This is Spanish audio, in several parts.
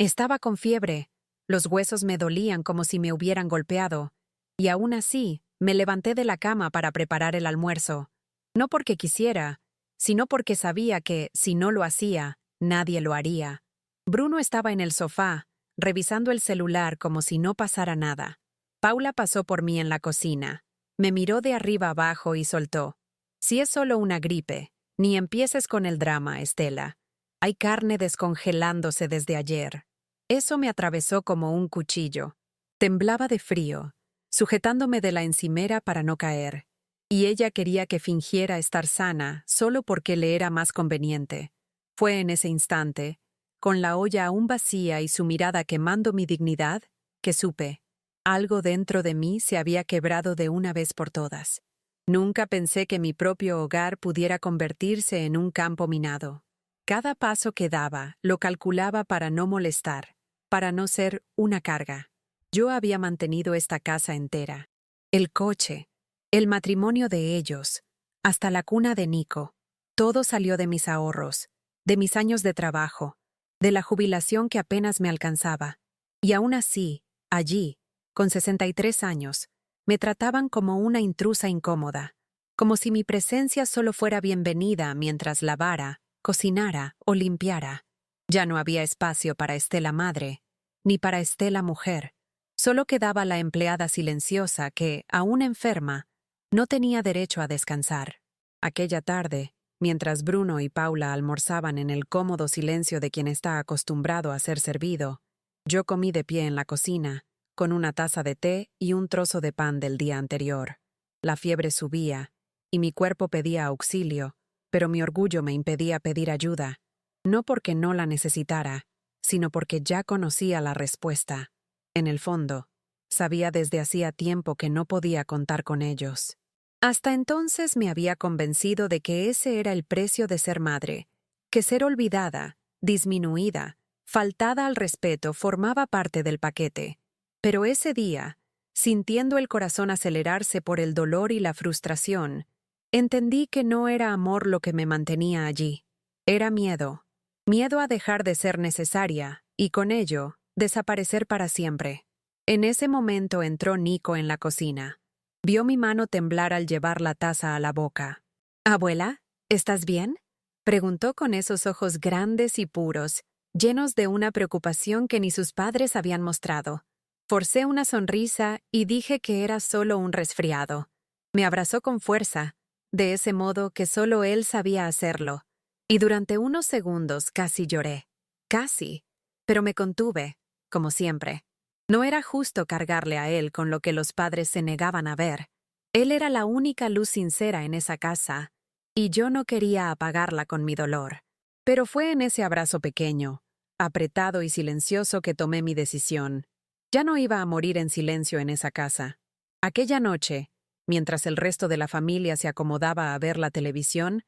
Estaba con fiebre, los huesos me dolían como si me hubieran golpeado, y aún así me levanté de la cama para preparar el almuerzo. No porque quisiera, sino porque sabía que, si no lo hacía, nadie lo haría. Bruno estaba en el sofá, revisando el celular como si no pasara nada. Paula pasó por mí en la cocina. Me miró de arriba abajo y soltó: «Si es solo una gripe, ni empieces con el drama, Estela. Hay carne descongelándose desde ayer». Eso me atravesó como un cuchillo. Temblaba de frío, sujetándome de la encimera para no caer, y ella quería que fingiera estar sana solo porque le era más conveniente. Fue en ese instante, con la olla aún vacía y su mirada quemando mi dignidad, que supe: algo dentro de mí se había quebrado de una vez por todas. Nunca pensé que mi propio hogar pudiera convertirse en un campo minado. Cada paso que daba lo calculaba para no molestar, para no ser una carga. Yo había mantenido esta casa entera. El coche, el matrimonio de ellos, hasta la cuna de Nico. Todo salió de mis ahorros, de mis años de trabajo, de la jubilación que apenas me alcanzaba. Y aún así, allí, con 63 años, me trataban como una intrusa incómoda, como si mi presencia solo fuera bienvenida mientras lavara, cocinara o limpiara. Ya no había espacio para Estela madre, ni para Estela mujer. Solo quedaba la empleada silenciosa que, aún enferma, no tenía derecho a descansar. Aquella tarde, mientras Bruno y Paula almorzaban en el cómodo silencio de quien está acostumbrado a ser servido, yo comí de pie en la cocina, con una taza de té y un trozo de pan del día anterior. La fiebre subía, y mi cuerpo pedía auxilio, pero mi orgullo me impedía pedir ayuda, no porque no la necesitara, sino porque ya conocía la respuesta. En el fondo, sabía desde hacía tiempo que no podía contar con ellos. Hasta entonces me había convencido de que ese era el precio de ser madre, que ser olvidada, disminuida, faltada al respeto formaba parte del paquete. Pero ese día, sintiendo el corazón acelerarse por el dolor y la frustración, entendí que no era amor lo que me mantenía allí. Era miedo. Miedo a dejar de ser necesaria y, con ello, desaparecer para siempre. En ese momento entró Nico en la cocina. Vio mi mano temblar al llevar la taza a la boca. «Abuela, ¿estás bien?», preguntó con esos ojos grandes y puros, llenos de una preocupación que ni sus padres habían mostrado. Forcé una sonrisa y dije que era solo un resfriado. Me abrazó con fuerza, de ese modo que solo él sabía hacerlo, y durante unos segundos casi lloré. Casi, pero me contuve, como siempre. No era justo cargarle a él con lo que los padres se negaban a ver. Él era la única luz sincera en esa casa, y yo no quería apagarla con mi dolor. Pero fue en ese abrazo pequeño, apretado y silencioso, que tomé mi decisión. Ya no iba a morir en silencio en esa casa. Aquella noche, mientras el resto de la familia se acomodaba a ver la televisión,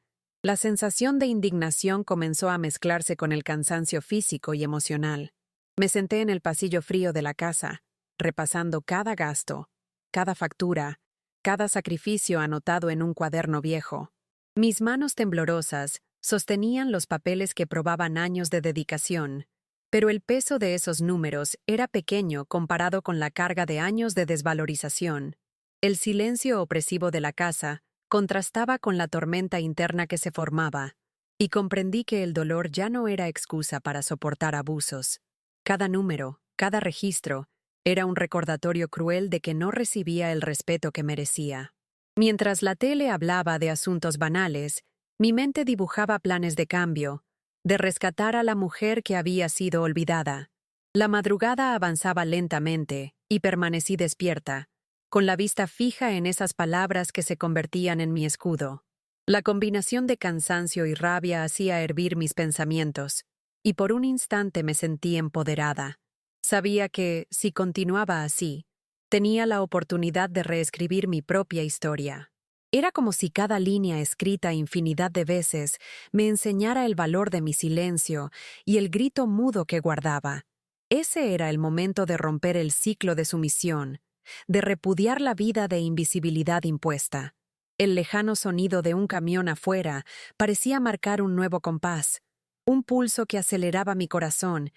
la sensación de indignación comenzó a mezclarse con el cansancio físico y emocional. Me senté en el pasillo frío de la casa, repasando cada gasto, cada factura, cada sacrificio anotado en un cuaderno viejo. Mis manos temblorosas sostenían los papeles que probaban años de dedicación, pero el peso de esos números era pequeño comparado con la carga de años de desvalorización. El silencio opresivo de la casa contrastaba con la tormenta interna que se formaba, y comprendí que el dolor ya no era excusa para soportar abusos. Cada número, cada registro, era un recordatorio cruel de que no recibía el respeto que merecía. Mientras la tele hablaba de asuntos banales, mi mente dibujaba planes de cambio, de rescatar a la mujer que había sido olvidada. La madrugada avanzaba lentamente y permanecí despierta, con la vista fija en esas palabras que se convertían en mi escudo. La combinación de cansancio y rabia hacía hervir mis pensamientos, y por un instante me sentí empoderada. Sabía que, si continuaba así, tenía la oportunidad de reescribir mi propia historia. Era como si cada línea escrita infinidad de veces me enseñara el valor de mi silencio y el grito mudo que guardaba. Ese era el momento de romper el ciclo de sumisión, de repudiar la vida de invisibilidad impuesta. El lejano sonido de un camión afuera parecía marcar un nuevo compás, un pulso que aceleraba mi corazón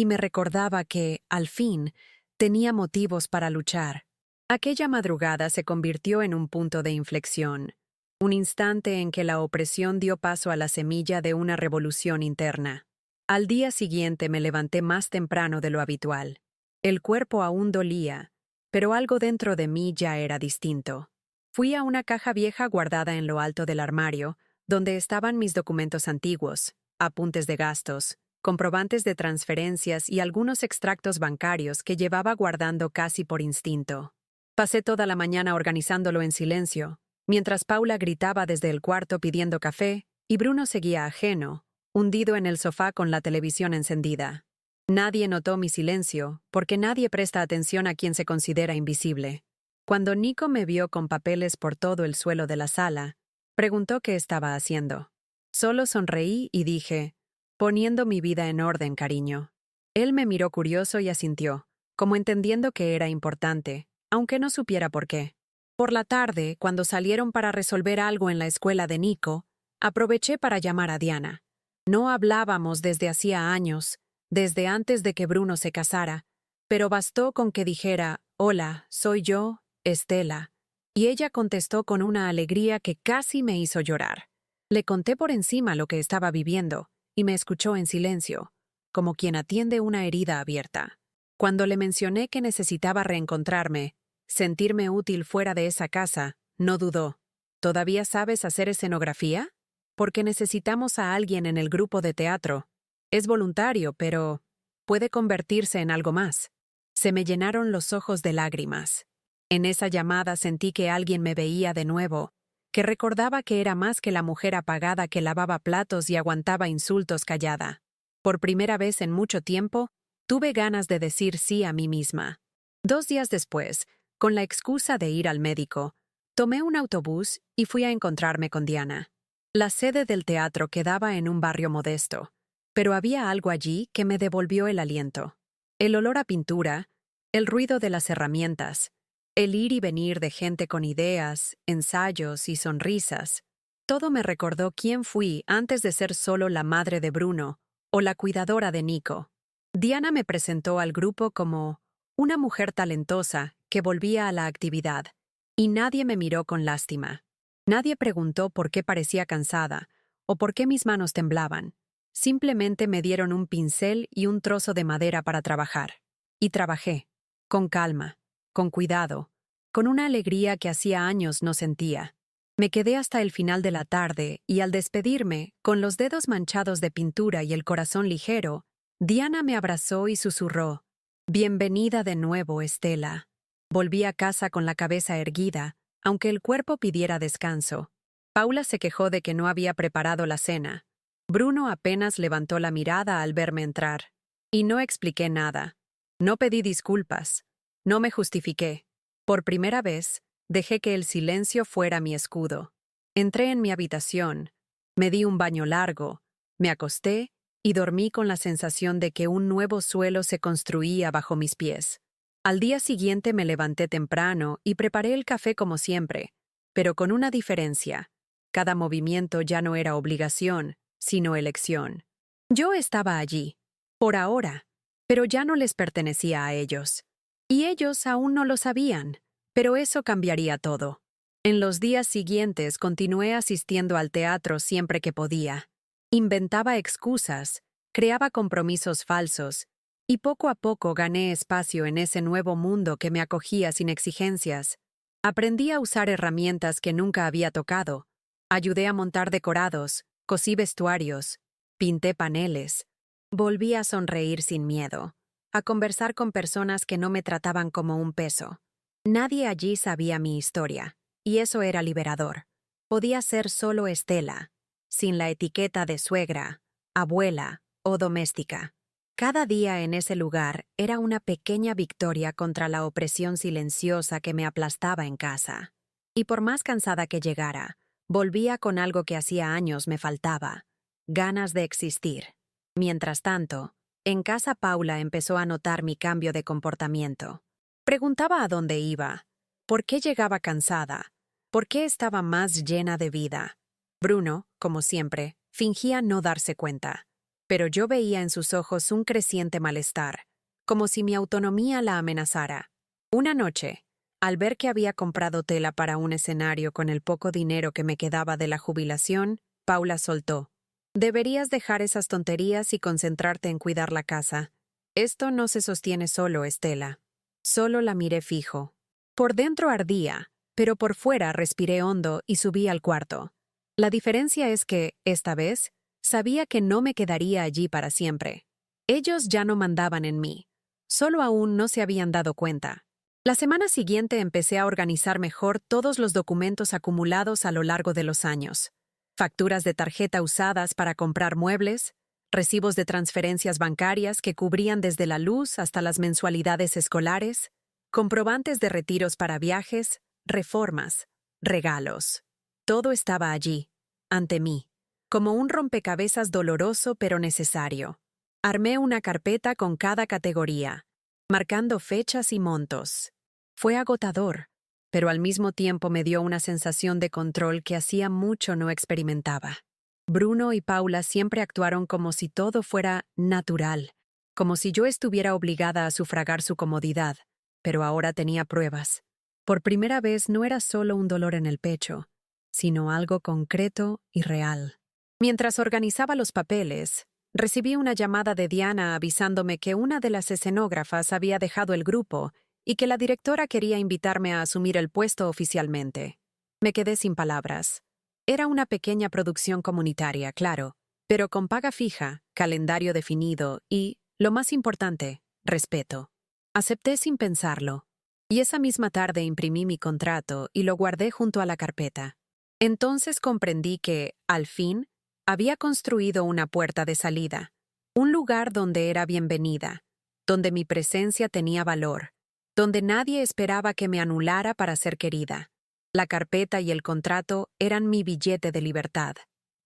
y me recordaba que, al fin, tenía motivos para luchar. Aquella madrugada se convirtió en un punto de inflexión, un instante en que la opresión dio paso a la semilla de una revolución interna. Al día siguiente me levanté más temprano de lo habitual. El cuerpo aún dolía, pero algo dentro de mí ya era distinto. Fui a una caja vieja guardada en lo alto del armario, donde estaban mis documentos antiguos, apuntes de gastos, comprobantes de transferencias y algunos extractos bancarios que llevaba guardando casi por instinto. Pasé toda la mañana organizándolo en silencio, mientras Paula gritaba desde el cuarto pidiendo café y Bruno seguía ajeno, hundido en el sofá con la televisión encendida. Nadie notó mi silencio, porque nadie presta atención a quien se considera invisible. Cuando Nico me vio con papeles por todo el suelo de la sala, preguntó qué estaba haciendo. Solo sonreí y dije, poniendo mi vida en orden, cariño. Él me miró curioso y asintió, como entendiendo que era importante, aunque no supiera por qué. Por la tarde, cuando salieron para resolver algo en la escuela de Nico, aproveché para llamar a Diana. No hablábamos desde hacía años, desde antes de que Bruno se casara, pero bastó con que dijera, «Hola, soy yo, Estela», y ella contestó con una alegría que casi me hizo llorar. Le conté por encima lo que estaba viviendo, y me escuchó en silencio, como quien atiende una herida abierta. Cuando le mencioné que necesitaba reencontrarme, sentirme útil fuera de esa casa, no dudó. «¿Todavía sabes hacer escenografía? Porque necesitamos a alguien en el grupo de teatro. Es voluntario, pero puede convertirse en algo más». Se me llenaron los ojos de lágrimas. En esa llamada sentí que alguien me veía de nuevo, que recordaba que era más que la mujer apagada que lavaba platos y aguantaba insultos callada. Por primera vez en mucho tiempo, tuve ganas de decir sí a mí misma. 2 días después, con la excusa de ir al médico, tomé un autobús y fui a encontrarme con Diana. La sede del teatro quedaba en un barrio modesto, pero había algo allí que me devolvió el aliento. El olor a pintura, el ruido de las herramientas, el ir y venir de gente con ideas, ensayos y sonrisas, todo me recordó quién fui antes de ser solo la madre de Bruno o la cuidadora de Nico. Diana me presentó al grupo como una mujer talentosa que volvía a la actividad, y nadie me miró con lástima. Nadie preguntó por qué parecía cansada o por qué mis manos temblaban. Simplemente me dieron un pincel y un trozo de madera para trabajar. Y trabajé, con calma, con cuidado, con una alegría que hacía años no sentía. Me quedé hasta el final de la tarde y al despedirme, con los dedos manchados de pintura y el corazón ligero, Diana me abrazó y susurró, «Bienvenida de nuevo, Estela». Volví a casa con la cabeza erguida, aunque el cuerpo pidiera descanso. Paula se quejó de que no había preparado la cena. Bruno apenas levantó la mirada al verme entrar. Y no expliqué nada. No pedí disculpas. No me justifiqué. Por primera vez, dejé que el silencio fuera mi escudo. Entré en mi habitación, me di un baño largo, me acosté y dormí con la sensación de que un nuevo suelo se construía bajo mis pies. Al día siguiente me levanté temprano y preparé el café como siempre, pero con una diferencia. Cada movimiento ya no era obligación, sino elección. Yo estaba allí, por ahora, pero ya no les pertenecía a ellos. Y ellos aún no lo sabían, pero eso cambiaría todo. En los días siguientes continué asistiendo al teatro siempre que podía. Inventaba excusas, creaba compromisos falsos, y poco a poco gané espacio en ese nuevo mundo que me acogía sin exigencias. Aprendí a usar herramientas que nunca había tocado. Ayudé a montar decorados, cosí vestuarios, pinté paneles. Volví a sonreír sin miedo, a conversar con personas que no me trataban como un peso. Nadie allí sabía mi historia, y eso era liberador. Podía ser solo Estela, sin la etiqueta de suegra, abuela o doméstica. Cada día en ese lugar era una pequeña victoria contra la opresión silenciosa que me aplastaba en casa. Y por más cansada que llegara, volvía con algo que hacía años me faltaba: ganas de existir. Mientras tanto, en casa Paula empezó a notar mi cambio de comportamiento. Preguntaba a dónde iba, por qué llegaba cansada, por qué estaba más llena de vida. Bruno, como siempre, fingía no darse cuenta. pero yo veía en sus ojos un creciente malestar, como si mi autonomía la amenazara. Una noche, al ver que había comprado tela para un escenario con el poco dinero que me quedaba de la jubilación, Paula soltó: «Deberías dejar esas tonterías y concentrarte en cuidar la casa. Esto no se sostiene solo, Estela». Solo la miré fijo. Por dentro ardía, pero por fuera respiré hondo y subí al cuarto. La diferencia es que, esta vez, sabía que no me quedaría allí para siempre. Ellos ya no mandaban en mí. Solo aún no se habían dado cuenta. La semana siguiente empecé a organizar mejor todos los documentos acumulados a lo largo de los años. Facturas de tarjeta usadas para comprar muebles, recibos de transferencias bancarias que cubrían desde la luz hasta las mensualidades escolares, comprobantes de retiros para viajes, reformas, regalos. Todo estaba allí, ante mí, como un rompecabezas doloroso pero necesario. Armé una carpeta con cada categoría, marcando fechas y montos. Fue agotador, pero al mismo tiempo me dio una sensación de control que hacía mucho no experimentaba. Bruno y Paula siempre actuaron como si todo fuera natural, como si yo estuviera obligada a sufragar su comodidad, pero ahora tenía pruebas. Por primera vez no era solo un dolor en el pecho, sino algo concreto y real. Mientras organizaba los papeles, recibí una llamada de Diana avisándome que una de las escenógrafas había dejado el grupo y que la directora quería invitarme a asumir el puesto oficialmente. Me quedé sin palabras. Era una pequeña producción comunitaria, claro, pero con paga fija, calendario definido y, lo más importante, respeto. Acepté sin pensarlo. Y esa misma tarde imprimí mi contrato y lo guardé junto a la carpeta. Entonces comprendí que, al fin, había construido una puerta de salida, un lugar donde era bienvenida, donde mi presencia tenía valor, donde nadie esperaba que me anulara para ser querida. La carpeta y el contrato eran mi billete de libertad.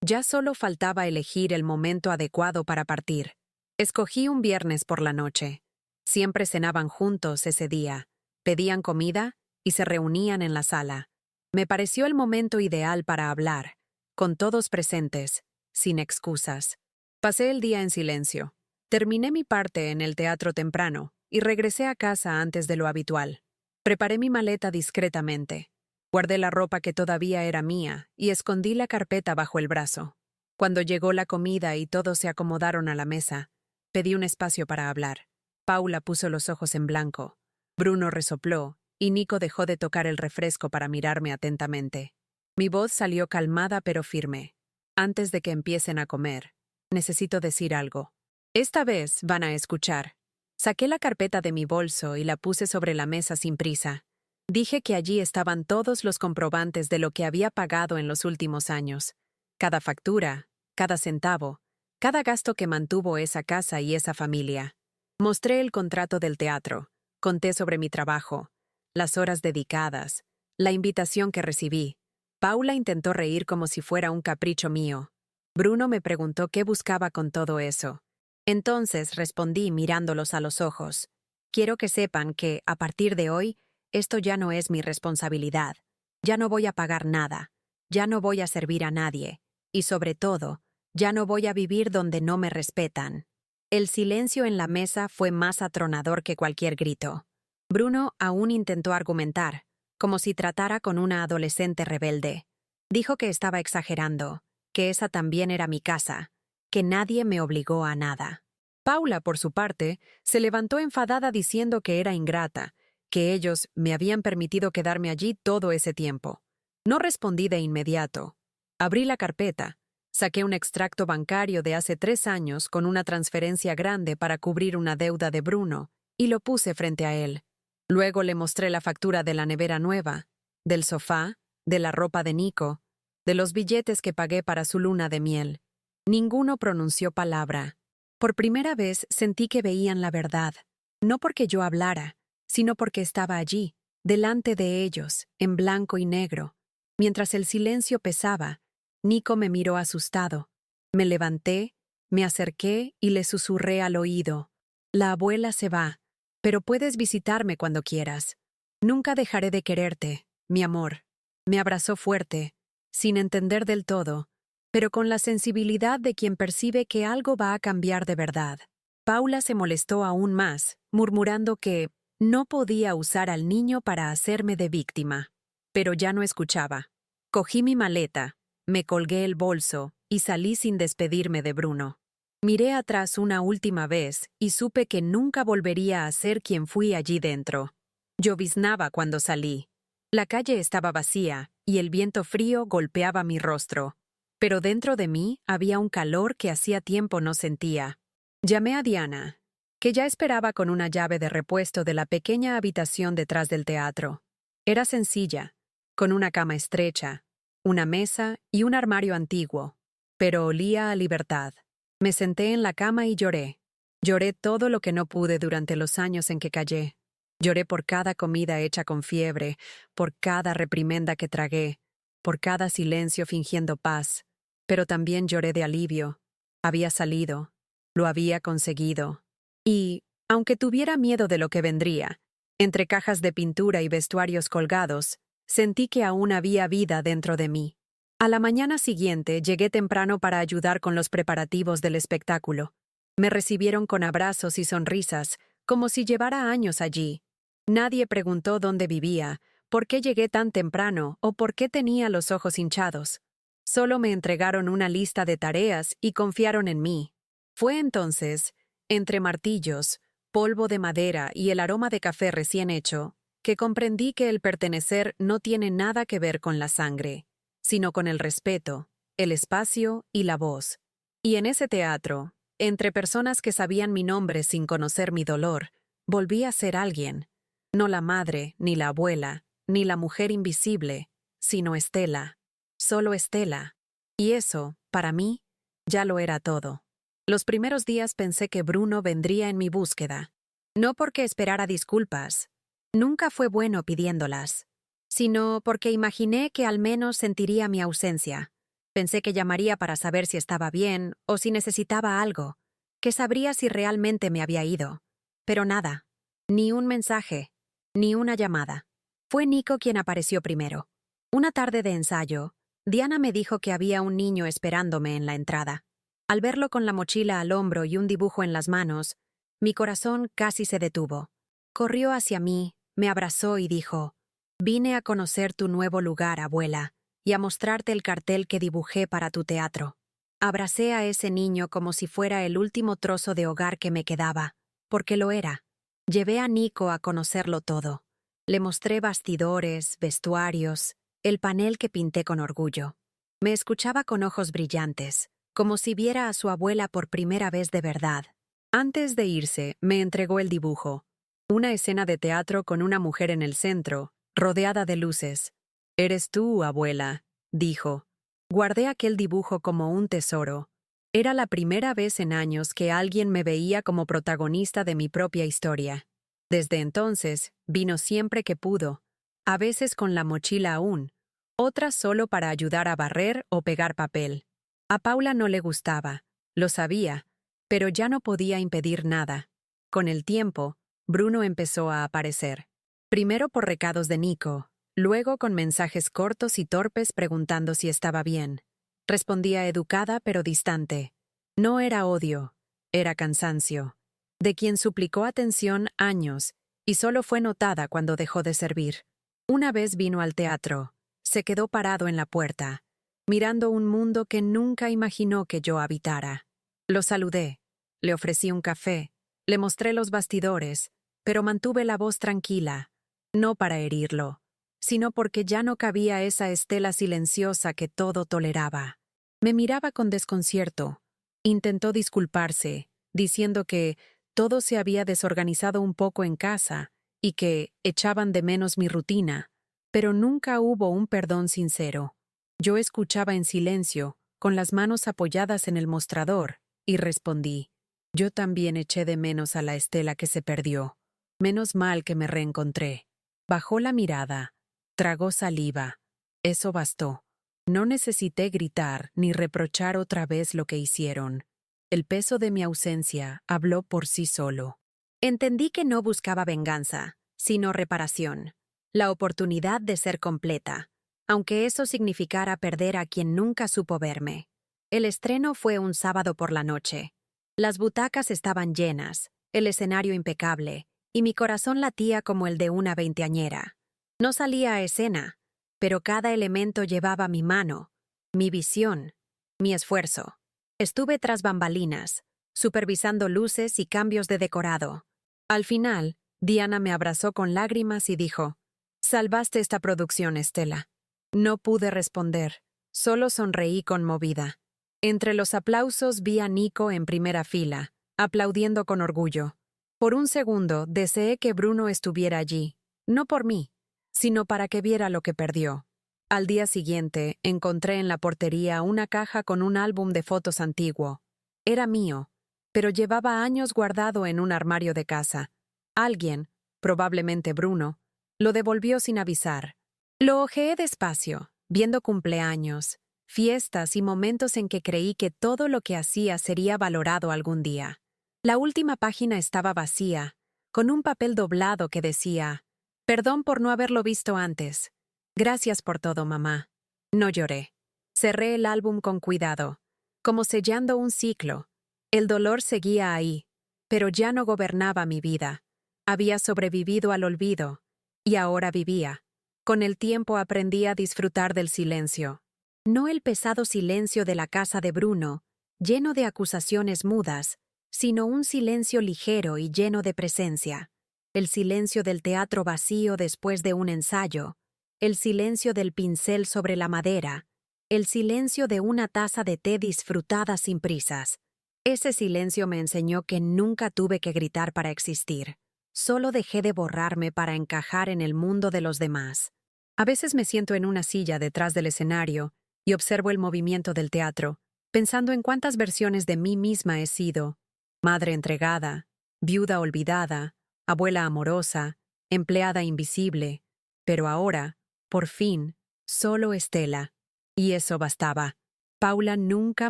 Ya solo faltaba elegir el momento adecuado para partir. Escogí un viernes por la noche. Siempre cenaban juntos ese día, pedían comida y se reunían en la sala. Me pareció el momento ideal para hablar, con todos presentes, sin excusas. Pasé el día en silencio. Terminé mi parte en el teatro temprano y regresé a casa antes de lo habitual. Preparé mi maleta discretamente. Guardé la ropa que todavía era mía y escondí la carpeta bajo el brazo. Cuando llegó la comida y todos se acomodaron a la mesa, pedí un espacio para hablar. Paula puso los ojos en blanco. Bruno resopló y Nico dejó de tocar el refresco para mirarme atentamente. Mi voz salió calmada pero firme. Antes de que empiecen a comer, necesito decir algo. Esta vez van a escuchar. Saqué la carpeta de mi bolso y la puse sobre la mesa sin prisa. Dije que allí estaban todos los comprobantes de lo que había pagado en los últimos años. Cada factura, cada centavo, cada gasto que mantuvo esa casa y esa familia. Mostré el contrato del teatro, conté sobre mi trabajo, las horas dedicadas, la invitación que recibí. Paula intentó reír como si fuera un capricho mío. Bruno me preguntó qué buscaba con todo eso. Entonces respondí mirándolos a los ojos. Quiero que sepan que, a partir de hoy, esto ya no es mi responsabilidad. Ya no voy a pagar nada. Ya no voy a servir a nadie. Y sobre todo, ya no voy a vivir donde no me respetan. El silencio en la mesa fue más atronador que cualquier grito. Bruno aún intentó argumentar, como si tratara con una adolescente rebelde. Dijo que estaba exagerando, que esa también era mi casa, que nadie me obligó a nada. Paula, por su parte, se levantó enfadada diciendo que era ingrata, que ellos me habían permitido quedarme allí todo ese tiempo. No respondí de inmediato. Abrí la carpeta, saqué un extracto bancario de hace 3 años con una transferencia grande para cubrir una deuda de Bruno, y lo puse frente a él. Luego le mostré la factura de la nevera nueva, del sofá, de la ropa de Nico, de los billetes que pagué para su luna de miel. Ninguno pronunció palabra. Por primera vez sentí que veían la verdad, no porque yo hablara, sino porque estaba allí, delante de ellos, en blanco y negro. Mientras el silencio pesaba, Nico me miró asustado. Me levanté, me acerqué y le susurré al oído: «La abuela se va, pero puedes visitarme cuando quieras. Nunca dejaré de quererte, mi amor». Me abrazó fuerte, sin entender del todo, pero con la sensibilidad de quien percibe que algo va a cambiar de verdad. Paula se molestó aún más, murmurando que no podía usar al niño para hacerme de víctima. Pero ya no escuchaba. Cogí mi maleta, me colgué el bolso y salí sin despedirme de Bruno. Miré atrás una última vez y supe que nunca volvería a ser quien fui allí dentro. Lloviznaba cuando salí. La calle estaba vacía y el viento frío golpeaba mi rostro. Pero dentro de mí había un calor que hacía tiempo no sentía. Llamé a Diana, que ya esperaba con una llave de repuesto de la pequeña habitación detrás del teatro. Era sencilla, con una cama estrecha, una mesa y un armario antiguo, pero olía a libertad. Me senté en la cama y lloré. Lloré todo lo que no pude durante los años en que callé. Lloré por cada comida hecha con fiebre, por cada reprimenda que tragué, por cada silencio fingiendo paz. Pero también lloré de alivio. Había salido. Lo había conseguido. Y, aunque tuviera miedo de lo que vendría, entre cajas de pintura y vestuarios colgados, sentí que aún había vida dentro de mí. A la mañana siguiente llegué temprano para ayudar con los preparativos del espectáculo. Me recibieron con abrazos y sonrisas, como si llevara años allí. Nadie preguntó dónde vivía, por qué llegué tan temprano o por qué tenía los ojos hinchados. Solo me entregaron una lista de tareas y confiaron en mí. Fue entonces, entre martillos, polvo de madera y el aroma de café recién hecho, que comprendí que el pertenecer no tiene nada que ver con la sangre, sino con el respeto, el espacio y la voz. Y en ese teatro, entre personas que sabían mi nombre sin conocer mi dolor, volví a ser alguien. No la madre, ni la abuela, ni la mujer invisible, sino Estela. Solo Estela. Y eso, para mí, ya lo era todo. Los primeros días pensé que Bruno vendría en mi búsqueda. No porque esperara disculpas. Nunca fue bueno pidiéndolas. Sino porque imaginé que al menos sentiría mi ausencia. Pensé que llamaría para saber si estaba bien o si necesitaba algo, que sabría si realmente me había ido. Pero nada. Ni un mensaje. Ni una llamada. Fue Nico quien apareció primero. Una tarde de ensayo, Diana me dijo que había un niño esperándome en la entrada. Al verlo con la mochila al hombro y un dibujo en las manos, mi corazón casi se detuvo. Corrió hacia mí, me abrazó y dijo: «Vine a conocer tu nuevo lugar, abuela, y a mostrarte el cartel que dibujé para tu teatro». Abracé a ese niño como si fuera el último trozo de hogar que me quedaba, porque lo era. Llevé a Nico a conocerlo todo. Le mostré bastidores, vestuarios, el panel que pinté con orgullo. Me escuchaba con ojos brillantes, como si viera a su abuela por primera vez de verdad. Antes de irse, me entregó el dibujo. Una escena de teatro con una mujer en el centro, rodeada de luces. «Eres tú, abuela», dijo. Guardé aquel dibujo como un tesoro. Era la primera vez en años que alguien me veía como protagonista de mi propia historia. Desde entonces, vino siempre que pudo, a veces con la mochila aún, otras solo para ayudar a barrer o pegar papel. A Paula no le gustaba, lo sabía, pero ya no podía impedir nada. Con el tiempo, Bruno empezó a aparecer. Primero por recados de Nico, luego con mensajes cortos y torpes preguntando si estaba bien. Respondía educada pero distante. No era odio, era cansancio. De quien suplicó atención años y solo fue notada cuando dejó de servir. Una vez vino al teatro, se quedó parado en la puerta, mirando un mundo que nunca imaginó que yo habitara. Lo saludé, le ofrecí un café, le mostré los bastidores, pero mantuve la voz tranquila, no para herirlo, sino porque ya no cabía esa Estela silenciosa que todo toleraba. Me miraba con desconcierto. Intentó disculparse, diciendo que todo se había desorganizado un poco en casa y que echaban de menos mi rutina, pero nunca hubo un perdón sincero. Yo escuchaba en silencio, con las manos apoyadas en el mostrador, y respondí: «Yo también eché de menos a la Estela que se perdió. Menos mal que me reencontré». Bajó la mirada, tragó saliva. Eso bastó. No necesité gritar ni reprochar otra vez lo que hicieron. El peso de mi ausencia habló por sí solo. Entendí que no buscaba venganza, sino reparación. La oportunidad de ser completa, aunque eso significara perder a quien nunca supo verme. El estreno fue un sábado por la noche. Las butacas estaban llenas, el escenario impecable, y mi corazón latía como el de una veinteañera. No salía a escena, pero cada elemento llevaba mi mano, mi visión, mi esfuerzo. Estuve tras bambalinas, supervisando luces y cambios de decorado. Al final, Diana me abrazó con lágrimas y dijo: «Salvaste esta producción, Estela». No pude responder, solo sonreí conmovida. Entre los aplausos vi a Nico en primera fila, aplaudiendo con orgullo. Por un segundo deseé que Bruno estuviera allí, no por mí, sino para que viera lo que perdió. Al día siguiente, encontré en la portería una caja con un álbum de fotos antiguo. Era mío, pero llevaba años guardado en un armario de casa. Alguien, probablemente Bruno, lo devolvió sin avisar. Lo hojeé despacio, viendo cumpleaños, fiestas y momentos en que creí que todo lo que hacía sería valorado algún día. La última página estaba vacía, con un papel doblado que decía: «Perdón por no haberlo visto antes. Gracias por todo, mamá». No lloré. Cerré el álbum con cuidado, como sellando un ciclo. El dolor seguía ahí, pero ya no gobernaba mi vida. Había sobrevivido al olvido, y ahora vivía. Con el tiempo aprendí a disfrutar del silencio. No el pesado silencio de la casa de Bruno, lleno de acusaciones mudas, sino un silencio ligero y lleno de presencia. El silencio del teatro vacío después de un ensayo, el silencio del pincel sobre la madera, el silencio de una taza de té disfrutada sin prisas. Ese silencio me enseñó que nunca tuve que gritar para existir. Solo dejé de borrarme para encajar en el mundo de los demás. A veces me siento en una silla detrás del escenario y observo el movimiento del teatro, pensando en cuántas versiones de mí misma he sido: madre entregada, viuda olvidada, abuela amorosa, empleada invisible, pero ahora, por fin, solo Estela. Y eso bastaba. Paula nunca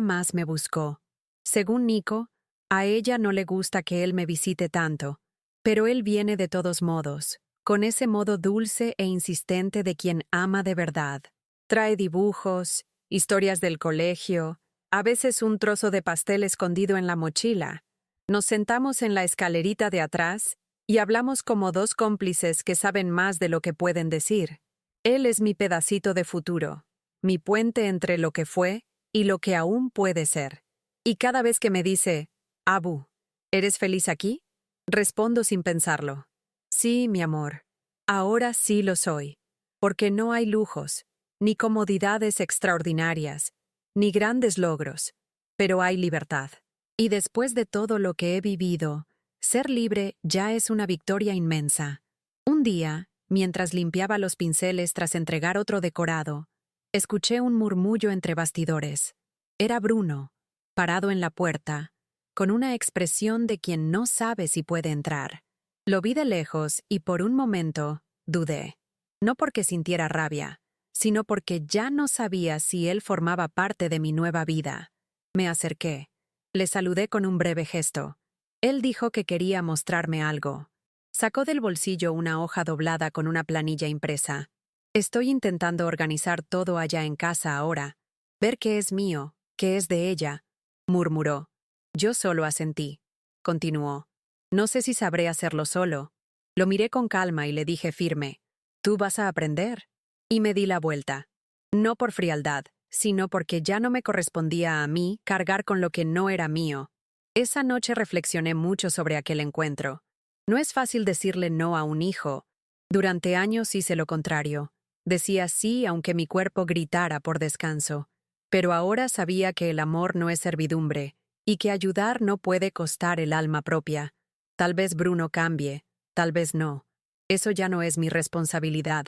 más me buscó. Según Nico, a ella no le gusta que él me visite tanto, pero él viene de todos modos, con ese modo dulce e insistente de quien ama de verdad. Trae dibujos, historias del colegio, a veces un trozo de pastel escondido en la mochila. Nos sentamos en la escalerita de atrás y hablamos como dos cómplices que saben más de lo que pueden decir. Él es mi pedacito de futuro, mi puente entre lo que fue y lo que aún puede ser. Y cada vez que me dice: «Abu, ¿eres feliz aquí?», respondo sin pensarlo: «Sí, mi amor, ahora sí lo soy», porque no hay lujos, ni comodidades extraordinarias, ni grandes logros, pero hay libertad. Y después de todo lo que he vivido, ser libre ya es una victoria inmensa. Un día, mientras limpiaba los pinceles tras entregar otro decorado, escuché un murmullo entre bastidores. Era Bruno, parado en la puerta, con una expresión de quien no sabe si puede entrar. Lo vi de lejos y por un momento dudé. No porque sintiera rabia, sino porque ya no sabía si él formaba parte de mi nueva vida. Me acerqué. Le saludé con un breve gesto. Él dijo que quería mostrarme algo. Sacó del bolsillo una hoja doblada con una planilla impresa. «Estoy intentando organizar todo allá en casa ahora. Ver qué es mío, qué es de ella», murmuró. Yo solo asentí. Continuó: «No sé si sabré hacerlo solo». Lo miré con calma y le dije firme: «Tú vas a aprender». Y me di la vuelta. No por frialdad, sino porque ya no me correspondía a mí cargar con lo que no era mío. Esa noche reflexioné mucho sobre aquel encuentro. No es fácil decirle no a un hijo. Durante años hice lo contrario. Decía sí aunque mi cuerpo gritara por descanso. Pero ahora sabía que el amor no es servidumbre, y que ayudar no puede costar el alma propia. Tal vez Bruno cambie, tal vez no. Eso ya no es mi responsabilidad.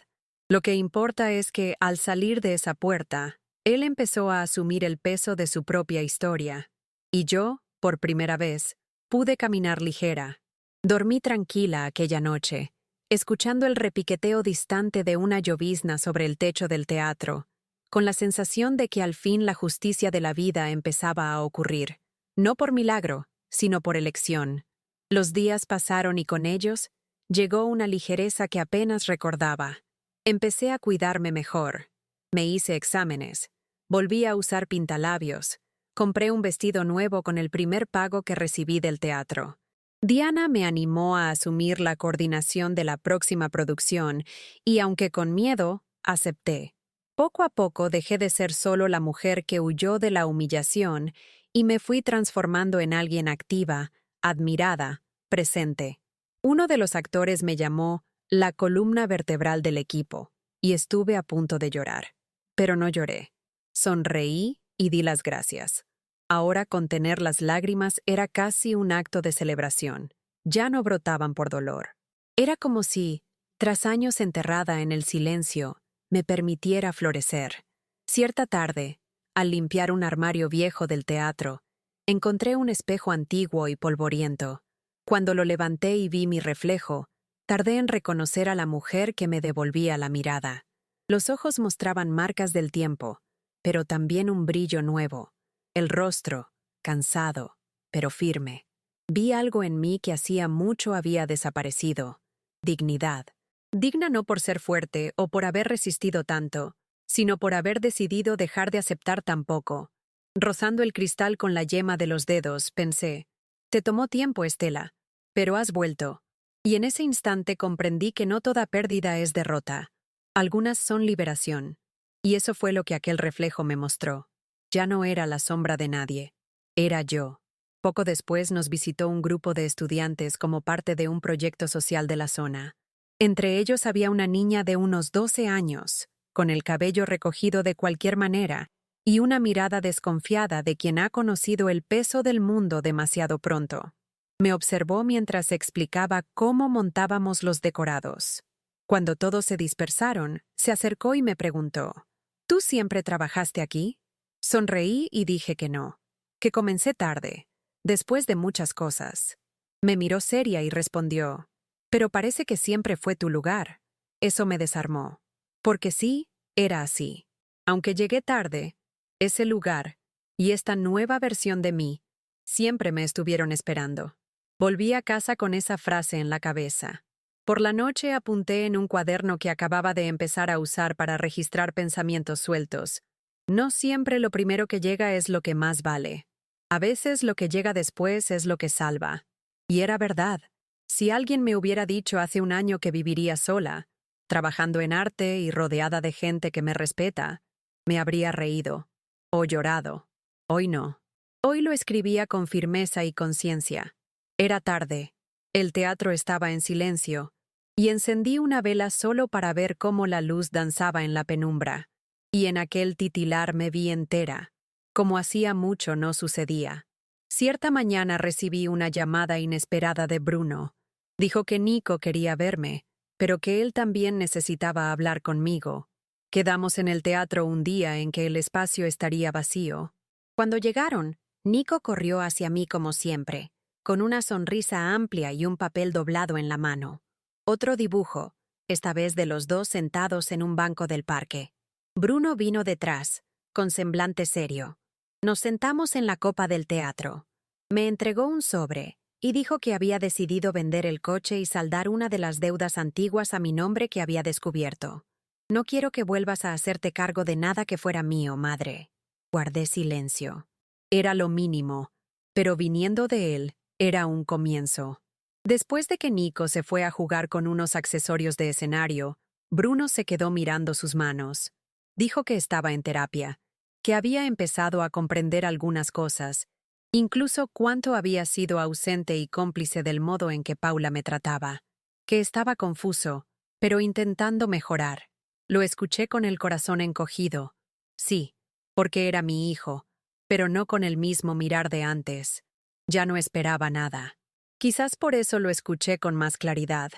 Lo que importa es que, al salir de esa puerta, él empezó a asumir el peso de su propia historia. Y yo, por primera vez, pude caminar ligera. Dormí tranquila aquella noche, escuchando el repiqueteo distante de una llovizna sobre el techo del teatro, con la sensación de que al fin la justicia de la vida empezaba a ocurrir. No por milagro, sino por elección. Los días pasaron y con ellos llegó una ligereza que apenas recordaba. Empecé a cuidarme mejor. Me hice exámenes. Volví a usar pintalabios. Compré un vestido nuevo con el primer pago que recibí del teatro. Diana me animó a asumir la coordinación de la próxima producción y, aunque con miedo, acepté. Poco a poco dejé de ser solo la mujer que huyó de la humillación y me fui transformando en alguien activa, admirada, presente. Uno de los actores me llamó la columna vertebral del equipo y estuve a punto de llorar. Pero no lloré. Sonreí y di las gracias. Ahora contener las lágrimas era casi un acto de celebración. Ya no brotaban por dolor. Era como si, tras años enterrada en el silencio, me permitiera florecer. Cierta tarde, al limpiar un armario viejo del teatro, encontré un espejo antiguo y polvoriento. Cuando lo levanté y vi mi reflejo, tardé en reconocer a la mujer que me devolvía la mirada. Los ojos mostraban marcas del tiempo, pero también un brillo nuevo. El rostro, cansado, pero firme. Vi algo en mí que hacía mucho había desaparecido. Dignidad. Digna no por ser fuerte o por haber resistido tanto, sino por haber decidido dejar de aceptar tan poco. Rozando el cristal con la yema de los dedos, pensé, te tomó tiempo, Estela, pero has vuelto. Y en ese instante comprendí que no toda pérdida es derrota. Algunas son liberación. Y eso fue lo que aquel reflejo me mostró. Ya no era la sombra de nadie. Era yo. Poco después nos visitó un grupo de estudiantes como parte de un proyecto social de la zona. Entre ellos había una niña de unos 12 años, con el cabello recogido de cualquier manera, y una mirada desconfiada de quien ha conocido el peso del mundo demasiado pronto. Me observó mientras explicaba cómo montábamos los decorados. Cuando todos se dispersaron, se acercó y me preguntó, ¿tú siempre trabajaste aquí? Sonreí y dije que no, que comencé tarde, después de muchas cosas. Me miró seria y respondió, pero parece que siempre fue tu lugar. Eso me desarmó. Porque sí, era así. Aunque llegué tarde, ese lugar y esta nueva versión de mí siempre me estuvieron esperando. Volví a casa con esa frase en la cabeza. Por la noche apunté en un cuaderno que acababa de empezar a usar para registrar pensamientos sueltos. No siempre lo primero que llega es lo que más vale. A veces lo que llega después es lo que salva. Y era verdad. Si alguien me hubiera dicho hace un año que viviría sola, trabajando en arte y rodeada de gente que me respeta, me habría reído o llorado. Hoy no. Hoy lo escribía con firmeza y conciencia. Era tarde. El teatro estaba en silencio, y encendí una vela solo para ver cómo la luz danzaba en la penumbra. Y en aquel titilar me vi entera, como hacía mucho no sucedía. Cierta mañana recibí una llamada inesperada de Bruno. Dijo que Nico quería verme, pero que él también necesitaba hablar conmigo. Quedamos en el teatro un día en que el espacio estaría vacío. Cuando llegaron, Nico corrió hacia mí como siempre, con una sonrisa amplia y un papel doblado en la mano. Otro dibujo, esta vez de los dos sentados en un banco del parque. Bruno vino detrás, con semblante serio. Nos sentamos en la copa del teatro. Me entregó un sobre y dijo que había decidido vender el coche y saldar una de las deudas antiguas a mi nombre que había descubierto. No quiero que vuelvas a hacerte cargo de nada que fuera mío, madre. Guardé silencio. Era lo mínimo, pero viniendo de él, era un comienzo. Después de que Nico se fue a jugar con unos accesorios de escenario, Bruno se quedó mirando sus manos. Dijo que estaba en terapia, que había empezado a comprender algunas cosas, incluso cuánto había sido ausente y cómplice del modo en que Paula me trataba, que estaba confuso, pero intentando mejorar. Lo escuché con el corazón encogido. Sí, porque era mi hijo, pero no con el mismo mirar de antes. Ya no esperaba nada. Quizás por eso lo escuché con más claridad.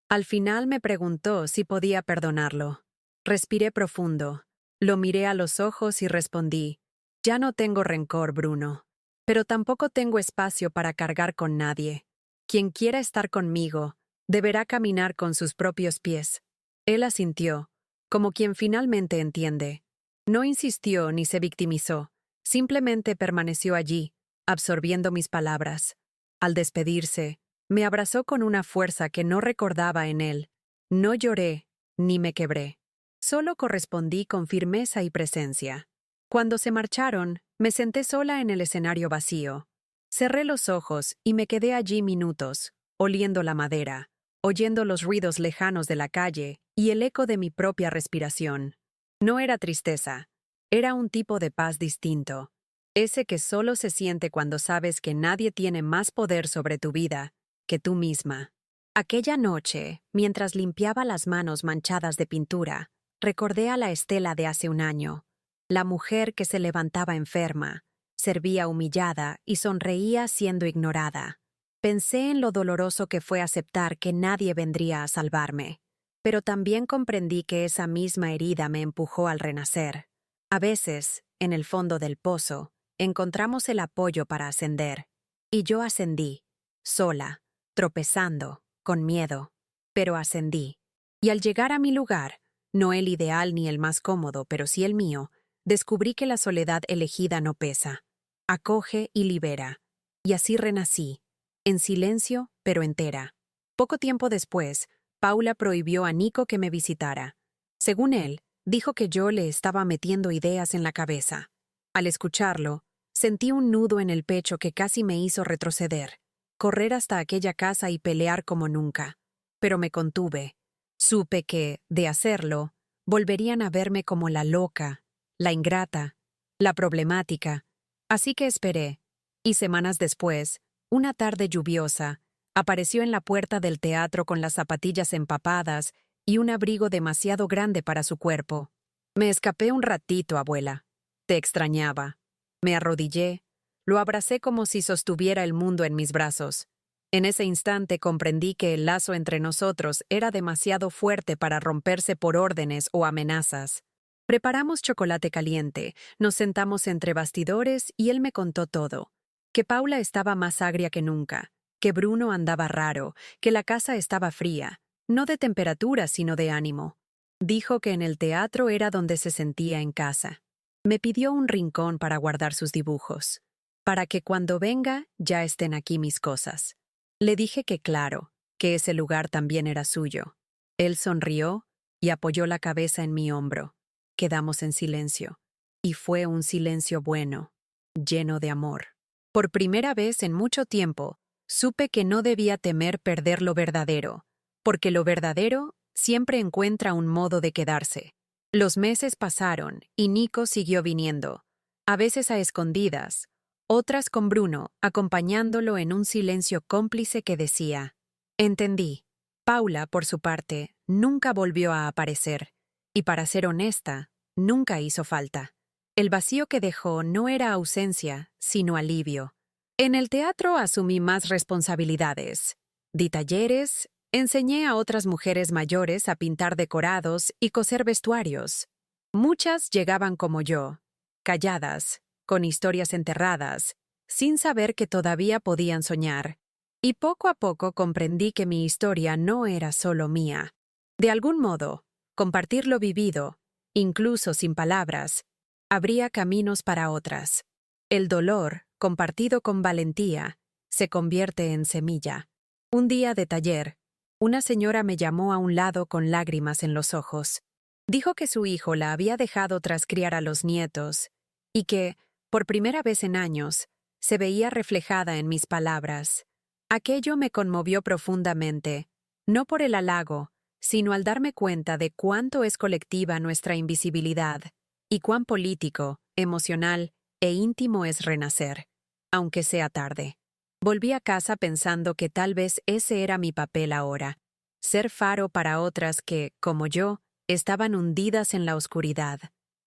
Al final me preguntó si podía perdonarlo. Respiré profundo. Lo miré a los ojos y respondí, ya no tengo rencor, Bruno. Pero tampoco tengo espacio para cargar con nadie. Quien quiera estar conmigo, deberá caminar con sus propios pies. Él asintió, como quien finalmente entiende. No insistió ni se victimizó, simplemente permaneció allí, absorbiendo mis palabras. Al despedirse, me abrazó con una fuerza que no recordaba en él. No lloré, ni me quebré. Solo correspondí con firmeza y presencia. Cuando se marcharon, me senté sola en el escenario vacío. Cerré los ojos y me quedé allí minutos, oliendo la madera, oyendo los ruidos lejanos de la calle y el eco de mi propia respiración. No era tristeza, era un tipo de paz distinto, ese que solo se siente cuando sabes que nadie tiene más poder sobre tu vida que tú misma. Aquella noche, mientras limpiaba las manos manchadas de pintura, recordé a la Estela de hace un año, la mujer que se levantaba enferma, servía humillada y sonreía siendo ignorada. Pensé en lo doloroso que fue aceptar que nadie vendría a salvarme, pero también comprendí que esa misma herida me empujó al renacer. A veces, en el fondo del pozo, encontramos el apoyo para ascender, y yo ascendí, sola, tropezando, con miedo, pero ascendí. Y al llegar a mi lugar, no el ideal ni el más cómodo, pero sí el mío, descubrí que la soledad elegida no pesa, acoge y libera. Y así renací, en silencio, pero entera. Poco tiempo después, Paula prohibió a Nico que me visitara. Según él, dijo que yo le estaba metiendo ideas en la cabeza. Al escucharlo, sentí un nudo en el pecho que casi me hizo retroceder, correr hasta aquella casa y pelear como nunca. Pero me contuve. Supe que, de hacerlo, volverían a verme como la loca, la ingrata, la problemática. Así que esperé, y semanas después, una tarde lluviosa, apareció en la puerta del teatro con las zapatillas empapadas y un abrigo demasiado grande para su cuerpo. Me escapé un ratito, abuela. Te extrañaba. Me arrodillé, lo abracé como si sostuviera el mundo en mis brazos. En ese instante comprendí que el lazo entre nosotros era demasiado fuerte para romperse por órdenes o amenazas. Preparamos chocolate caliente, nos sentamos entre bastidores y él me contó todo. Que Paula estaba más agria que nunca, que Bruno andaba raro, que la casa estaba fría, no de temperatura sino de ánimo. Dijo que en el teatro era donde se sentía en casa. Me pidió un rincón para guardar sus dibujos, para que cuando venga ya estén aquí mis cosas. Le dije que claro, que ese lugar también era suyo. Él sonrió y apoyó la cabeza en mi hombro. Quedamos en silencio. Y fue un silencio bueno, lleno de amor. Por primera vez en mucho tiempo, supe que no debía temer perder lo verdadero, porque lo verdadero siempre encuentra un modo de quedarse. Los meses pasaron y Nico siguió viniendo, a veces a escondidas, otras con Bruno, acompañándolo en un silencio cómplice que decía: entendí. Paula, por su parte, nunca volvió a aparecer, y para ser honesta, nunca hizo falta. El vacío que dejó no era ausencia, sino alivio. En el teatro asumí más responsabilidades. Di talleres, enseñé a otras mujeres mayores a pintar decorados y coser vestuarios. Muchas llegaban como yo, calladas, con historias enterradas, sin saber que todavía podían soñar. Y poco a poco comprendí que mi historia no era solo mía. De algún modo, compartir lo vivido, incluso sin palabras, abría caminos para otras. El dolor, compartido con valentía, se convierte en semilla. Un día de taller, una señora me llamó a un lado con lágrimas en los ojos. Dijo que su hijo la había dejado tras criar a los nietos, y que, por primera vez en años, se veía reflejada en mis palabras. Aquello me conmovió profundamente, no por el halago, sino al darme cuenta de cuánto es colectiva nuestra invisibilidad, y cuán político, emocional e íntimo es renacer, aunque sea tarde. Volví a casa pensando que tal vez ese era mi papel ahora, ser faro para otras que, como yo, estaban hundidas en la oscuridad.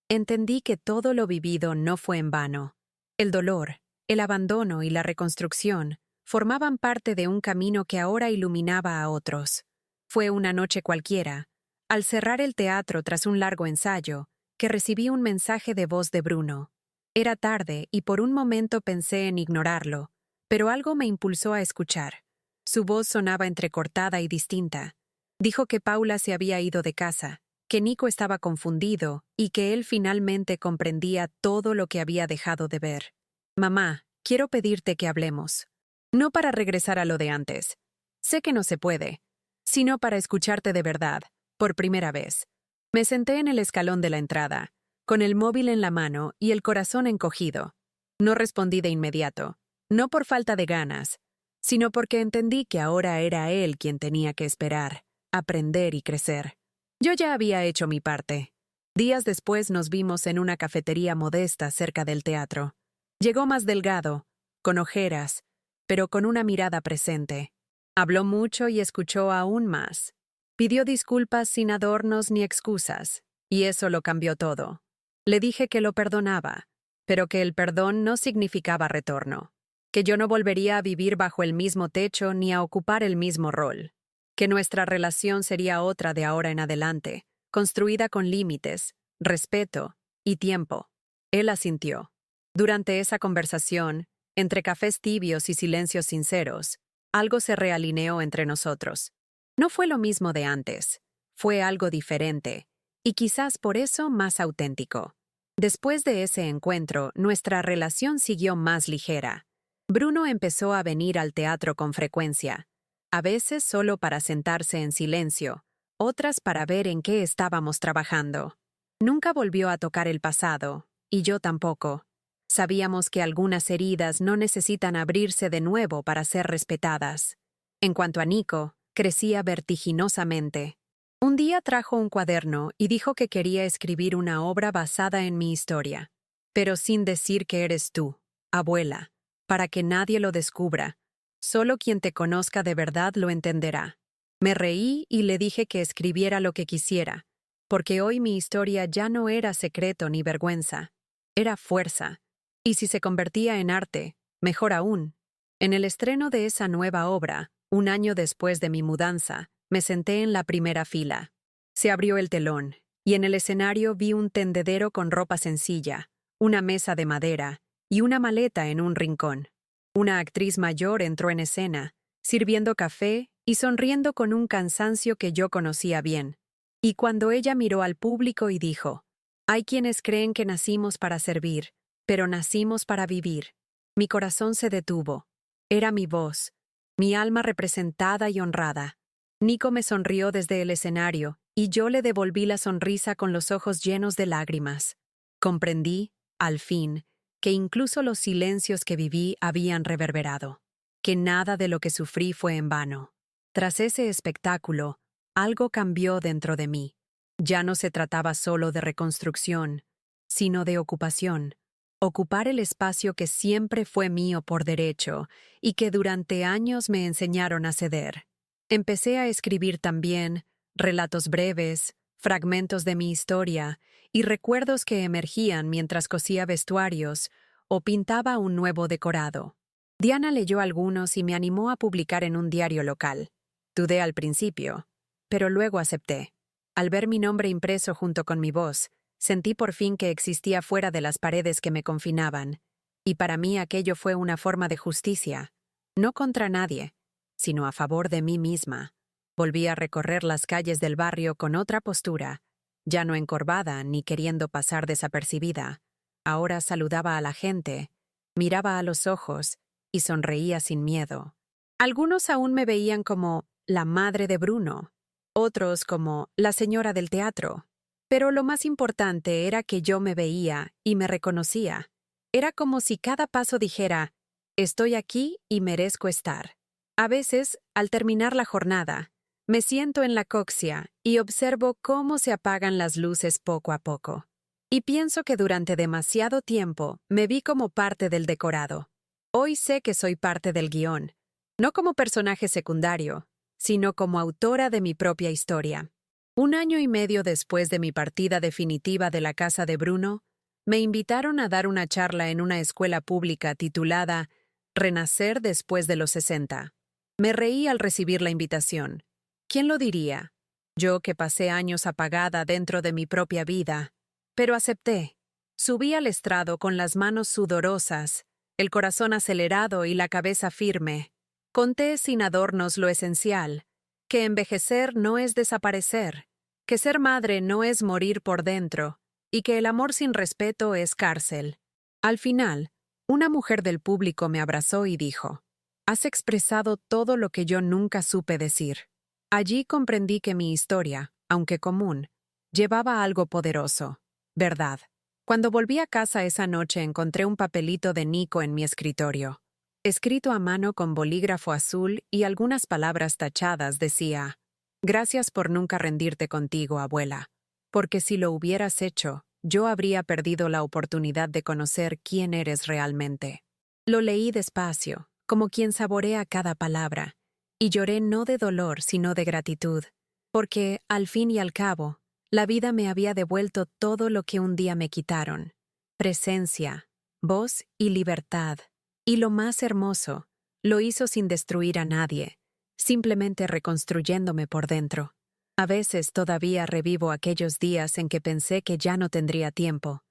Entendí que todo lo vivido no fue en vano. El dolor, el abandono y la reconstrucción formaban parte de un camino que ahora iluminaba a otros. Fue una noche cualquiera, al cerrar el teatro tras un largo ensayo, que recibí un mensaje de voz de Bruno. Era tarde y por un momento pensé en ignorarlo, pero algo me impulsó a escuchar. Su voz sonaba entrecortada y distinta. Dijo que Paula se había ido de casa, que Nico estaba confundido y que él finalmente comprendía todo lo que había dejado de ver. Mamá, quiero pedirte que hablemos. No para regresar a lo de antes. Sé que no se puede, sino para escucharte de verdad, por primera vez. Me senté en el escalón de la entrada. con el móvil en la mano y el corazón encogido. No respondí de inmediato, no por falta de ganas, sino porque entendí que ahora era él quien tenía que esperar, aprender y crecer. Yo ya había hecho mi parte. Días después nos vimos en una cafetería modesta cerca del teatro. Llegó más delgado, con ojeras, pero con una mirada presente. Habló mucho y escuchó aún más. Pidió disculpas sin adornos ni excusas, y eso lo cambió todo. Le dije que lo perdonaba, pero que el perdón no significaba retorno, que yo no volvería a vivir bajo el mismo techo ni a ocupar el mismo rol, que nuestra relación sería otra de ahora en adelante, construida con límites, respeto y tiempo. Él asintió. Durante esa conversación, entre cafés tibios y silencios sinceros, algo se realineó entre nosotros. No fue lo mismo de antes, fue algo diferente, y quizás por eso más auténtico. Después de ese encuentro, nuestra relación siguió más ligera. Bruno empezó a venir al teatro con frecuencia, a veces solo para sentarse en silencio, otras para ver en qué estábamos trabajando. Nunca volvió a tocar el pasado, y yo tampoco. Sabíamos que algunas heridas no necesitan abrirse de nuevo para ser respetadas. En cuanto a Nico, crecía vertiginosamente. Un día trajo un cuaderno y dijo que quería escribir una obra basada en mi historia, pero sin decir que eres tú, abuela, para que nadie lo descubra. Solo quien te conozca de verdad lo entenderá. Me reí y le dije que escribiera lo que quisiera, porque hoy mi historia ya no era secreto ni vergüenza, era fuerza. Y si se convertía en arte, mejor aún. En el estreno de esa nueva obra, un año después de mi mudanza, me senté en la primera fila. Se abrió el telón, y en el escenario vi un tendedero con ropa sencilla, una mesa de madera y una maleta en un rincón. Una actriz mayor entró en escena, sirviendo café y sonriendo con un cansancio que yo conocía bien. Y cuando ella miró al público y dijo, «Hay quienes creen que nacimos para servir, pero nacimos para vivir». Mi corazón se detuvo. Era mi voz, mi alma representada y honrada. Nico me sonrió desde el escenario, y yo le devolví la sonrisa con los ojos llenos de lágrimas. Comprendí, al fin, que incluso los silencios que viví habían reverberado, que nada de lo que sufrí fue en vano. Tras ese espectáculo, algo cambió dentro de mí. Ya no se trataba solo de reconstrucción, sino de ocupación. Ocupar el espacio que siempre fue mío por derecho y que durante años me enseñaron a ceder. Empecé a escribir también relatos breves, fragmentos de mi historia y recuerdos que emergían mientras cosía vestuarios o pintaba un nuevo decorado. Diana leyó algunos y me animó a publicar en un diario local. Dudé al principio, pero luego acepté. Al ver mi nombre impreso junto con mi voz, sentí por fin que existía fuera de las paredes que me confinaban, y para mí aquello fue una forma de justicia, no contra nadie, sino a favor de mí misma. Volví a recorrer las calles del barrio con otra postura, ya no encorvada ni queriendo pasar desapercibida. Ahora saludaba a la gente, miraba a los ojos y sonreía sin miedo. Algunos aún me veían como la madre de Bruno, otros como la señora del teatro. Pero lo más importante era que yo me veía y me reconocía. Era como si cada paso dijera, estoy aquí y merezco estar. A veces, al terminar la jornada, me siento en la coxia y observo cómo se apagan las luces poco a poco. Y pienso que durante demasiado tiempo me vi como parte del decorado. Hoy sé que soy parte del guión, no como personaje secundario, sino como autora de mi propia historia. Un año y medio después de mi partida definitiva de la casa de Bruno, me invitaron a dar una charla en una escuela pública titulada Renacer después de los 60. Me reí al recibir la invitación. ¿Quién lo diría? Yo que pasé años apagada dentro de mi propia vida. Pero acepté. Subí al estrado con las manos sudorosas, el corazón acelerado y la cabeza firme. Conté sin adornos lo esencial, que envejecer no es desaparecer, que ser madre no es morir por dentro, y que el amor sin respeto es cárcel. Al final, una mujer del público me abrazó y dijo, «Has expresado todo lo que yo nunca supe decir». Allí comprendí que mi historia, aunque común, llevaba algo poderoso, verdad. Cuando volví a casa esa noche encontré un papelito de Nico en mi escritorio. Escrito a mano con bolígrafo azul y algunas palabras tachadas decía: «Gracias por nunca rendirte contigo, abuela. Porque si lo hubieras hecho, yo habría perdido la oportunidad de conocer quién eres realmente». Lo leí despacio, como quien saborea cada palabra, y lloré no de dolor sino de gratitud, porque, al fin y al cabo, la vida me había devuelto todo lo que un día me quitaron: presencia, voz y libertad. Y lo más hermoso, lo hizo sin destruir a nadie, simplemente reconstruyéndome por dentro. A veces todavía revivo aquellos días en que pensé que ya no tendría tiempo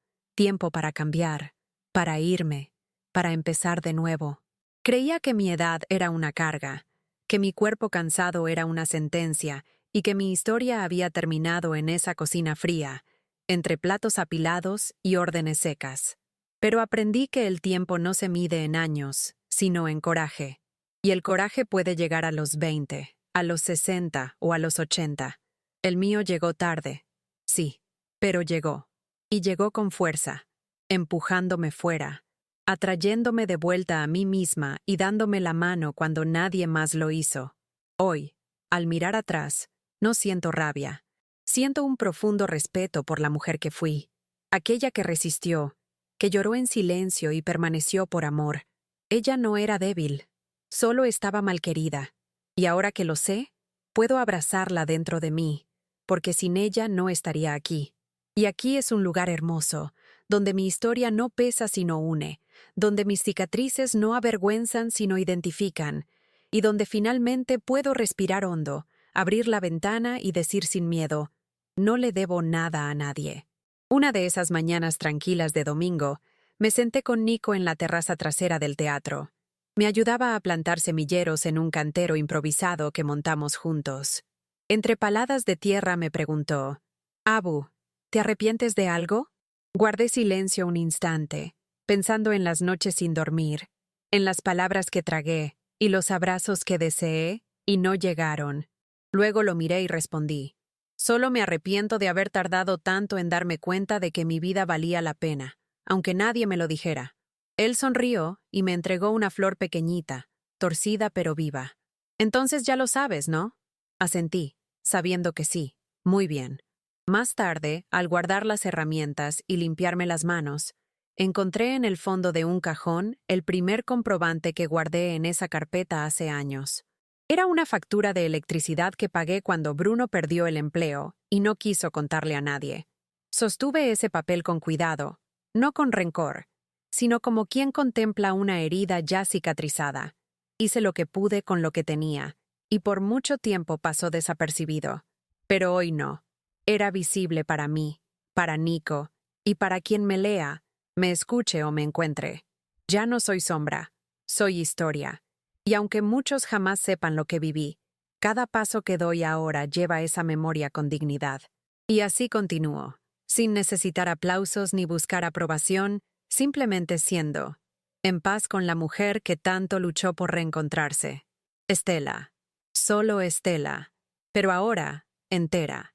para cambiar, para irme, para empezar de nuevo. Creía que mi edad era una carga, que mi cuerpo cansado era una sentencia y que mi historia había terminado en esa cocina fría, entre platos apilados y órdenes secas. Pero aprendí que el tiempo no se mide en años, sino en coraje. Y el coraje puede llegar a los 20, a los 60 o a los 80. El mío llegó tarde, sí, pero llegó. Y llegó con fuerza, empujándome fuera, atrayéndome de vuelta a mí misma y dándome la mano cuando nadie más lo hizo. Hoy, al mirar atrás, no siento rabia. Siento un profundo respeto por la mujer que fui, aquella que resistió, que lloró en silencio y permaneció por amor. Ella no era débil, solo estaba malquerida. Y ahora que lo sé, puedo abrazarla dentro de mí, porque sin ella no estaría aquí. Y aquí es un lugar hermoso, donde mi historia no pesa sino une, donde mis cicatrices no avergüenzan sino identifican, y donde finalmente puedo respirar hondo, abrir la ventana y decir sin miedo: no le debo nada a nadie. Una de esas mañanas tranquilas de domingo, me senté con Nico en la terraza trasera del teatro. Me ayudaba a plantar semilleros en un cantero improvisado que montamos juntos. Entre paladas de tierra me preguntó: «Abu, ¿te arrepientes de algo?». Guardé silencio un instante, pensando en las noches sin dormir, en las palabras que tragué y los abrazos que deseé y no llegaron. Luego lo miré y respondí: «Solo me arrepiento de haber tardado tanto en darme cuenta de que mi vida valía la pena, aunque nadie me lo dijera». Él sonrió y me entregó una flor pequeñita, torcida pero viva. «Entonces ya lo sabes, ¿no?». Asentí, sabiendo que sí. «Muy bien». Más tarde, al guardar las herramientas y limpiarme las manos, encontré en el fondo de un cajón el primer comprobante que guardé en esa carpeta hace años. Era una factura de electricidad que pagué cuando Bruno perdió el empleo y no quiso contarle a nadie. Sostuve ese papel con cuidado, no con rencor, sino como quien contempla una herida ya cicatrizada. Hice lo que pude con lo que tenía, y por mucho tiempo pasó desapercibido. Pero hoy no. Era visible para mí, para Nico, y para quien me lea, me escuche o me encuentre. Ya no soy sombra, soy historia. Y aunque muchos jamás sepan lo que viví, cada paso que doy ahora lleva esa memoria con dignidad. Y así continúo, sin necesitar aplausos ni buscar aprobación, simplemente siendo, en paz con la mujer que tanto luchó por reencontrarse. Estela. Solo Estela. Pero ahora, entera.